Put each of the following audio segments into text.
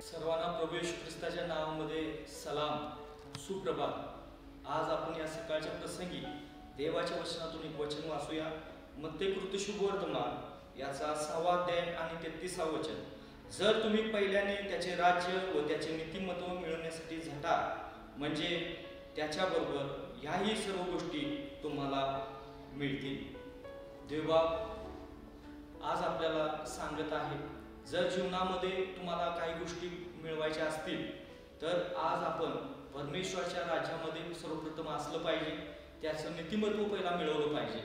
सर्वांना प्रभू येशू ख्रिस्ताच्या नावामध्ये सलाम, सुप्रभात। आज आपण या सकाळच्या प्रसंगी देवाच्या वचनातून एक वचन वाचूया। मत्ते कृती शुभवर्तमान याचा 6वा अध्याय आणि 33वा वचन। जर तुम्ही पहिल्याने त्याचे राज्य व त्याचे नीतिमत्व मिळवण्यासाठी झटा, म्हणजे त्याच्याबरोबर ह्याही सर्व गोष्टी तुम्हाला मिळतील। देवबाप आज आपल्याला सांगत आहे, जर जीवनामध्ये तुम्हाला काही गोष्टी मिळवायच्या असतील तर आज आपण परमेश्वराच्या राज्यामध्ये सर्वप्रथम असलं पाहिजे, त्याचं नीतिमत्व पहिला मिळवलं पाहिजे।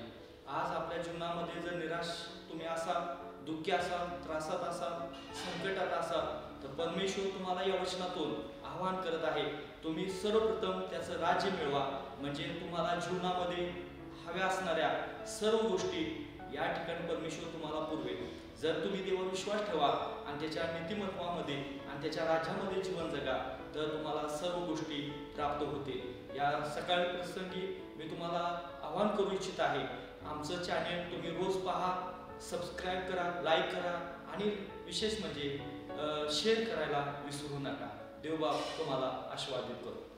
आज आपल्या जीवनामध्ये जर निराश तुम्ही असाल, दुःखी असाल, त्रासात असाल, संकटात असाल, तर परमेश्वर तुम्हाला या वचनातून आवाहन करत आहे, तुम्ही सर्वप्रथम त्याचं राज्य मिळवा, म्हणजे तुम्हाला जीवनामध्ये हव्या असणाऱ्या सर्व गोष्टी या ठिकाणी परमेश्वर तुम्हाला पुरवेल। जर तुम्ही देवावर विश्वास ठेवा आणि त्याच्या नीतिमत्वामध्ये आणि त्याच्या राज्यामध्ये जीवन जगा, तर तुम्हाला सर्व गोष्टी प्राप्त होतील। या सकाळी प्रसंगी मी तुम्हाला आवाहन करू इच्छित आहे, आमचं चॅनेल तुम्ही रोज पहा, सबस्क्राईब करा, लाईक करा आणि विशेष म्हणजे शेअर करायला विसरू नका। देवबाप तुम्हाला आशीर्वादित करो।